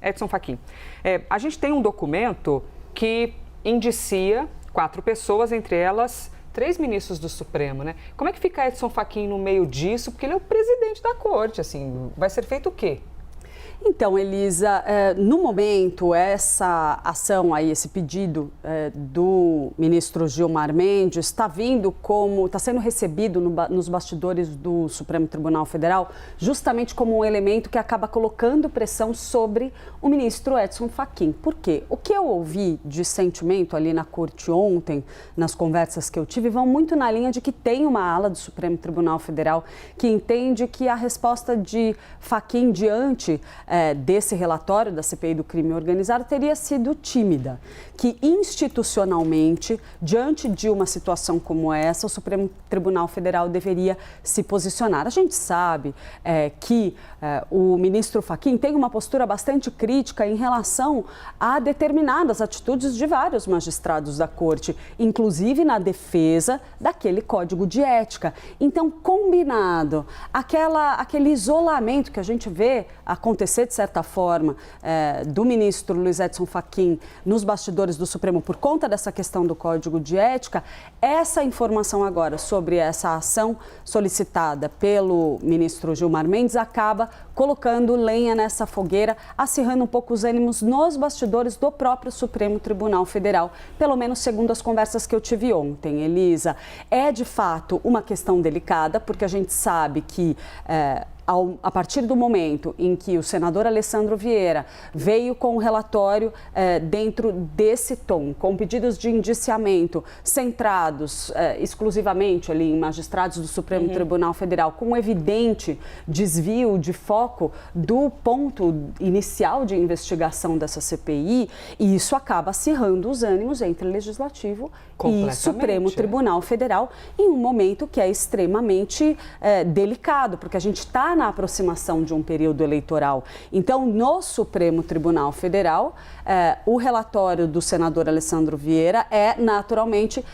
Edson Fachin, a gente tem um documento que indicia 4 pessoas, entre elas 3 ministros do Supremo, né? Como é que fica Edson Fachin no meio disso? Porque ele é o presidente da corte, assim, vai ser feito o quê? Então, Elisa, no momento, essa ação aí, esse pedido do ministro Gilmar Mendes está sendo recebido nos bastidores do Supremo Tribunal Federal justamente como um elemento que acaba colocando pressão sobre o ministro Edson Fachin. Por quê? O que eu ouvi de sentimento ali na corte ontem, nas conversas que eu tive, vão muito na linha de que tem uma ala do Supremo Tribunal Federal que entende que a resposta de Fachin diante desse relatório da CPI do crime organizado teria sido tímida, que institucionalmente, diante de uma situação como essa, o Supremo Tribunal Federal deveria se posicionar. A gente sabe que o ministro Fachin tem uma postura bastante crítica em relação a determinadas atitudes de vários magistrados da corte, inclusive na defesa daquele código de ética. Então, combinado, aquele isolamento que a gente vê acontecer, de certa forma, do ministro Luiz Edson Fachin nos bastidores do Supremo por conta dessa questão do Código de Ética, essa informação agora sobre essa ação solicitada pelo ministro Gilmar Mendes acaba colocando lenha nessa fogueira, acirrando um pouco os ânimos nos bastidores do próprio Supremo Tribunal Federal, pelo menos segundo as conversas que eu tive ontem, Elisa. É, de fato, uma questão delicada, porque a gente sabe que a partir do momento em que o senador Alessandro Vieira veio com um relatório dentro desse tom, com pedidos de indiciamento centrados exclusivamente ali em magistrados do Supremo Tribunal Federal, com um evidente desvio de foco do ponto inicial de investigação dessa CPI, e isso acaba acirrando os ânimos entre Legislativo e Supremo Tribunal Federal em um momento que é extremamente delicado, porque a gente está na aproximação de um período eleitoral. Então, no Supremo Tribunal Federal, o relatório do senador Alessandro Vieira é naturalmente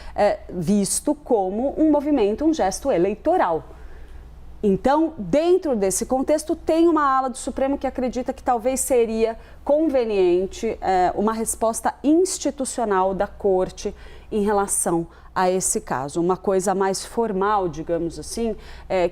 visto como um movimento, um gesto eleitoral. Então, dentro desse contexto, tem uma ala do Supremo que acredita que talvez seria conveniente uma resposta institucional da Corte em relação a esse caso, uma coisa mais formal, digamos assim,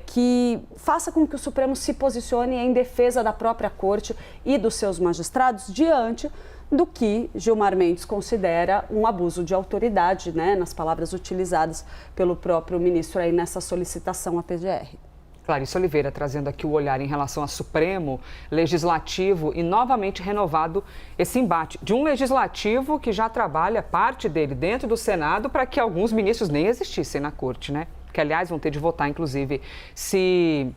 que faça com que o Supremo se posicione em defesa da própria Corte e dos seus magistrados diante do que Gilmar Mendes considera um abuso de autoridade, né, nas palavras utilizadas pelo próprio ministro aí nessa solicitação à PGR. Clarice Oliveira trazendo aqui o olhar em relação ao Supremo, Legislativo e novamente renovado esse embate de um Legislativo que já trabalha parte dele dentro do Senado para que alguns ministros nem existissem na Corte, né? Que, aliás, vão ter de votar, inclusive, se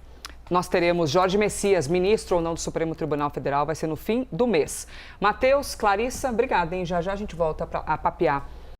nós teremos Jorge Messias, ministro ou não do Supremo Tribunal Federal, vai ser no fim do mês. Matheus, Clarissa, obrigada, hein? Já já a gente volta a papear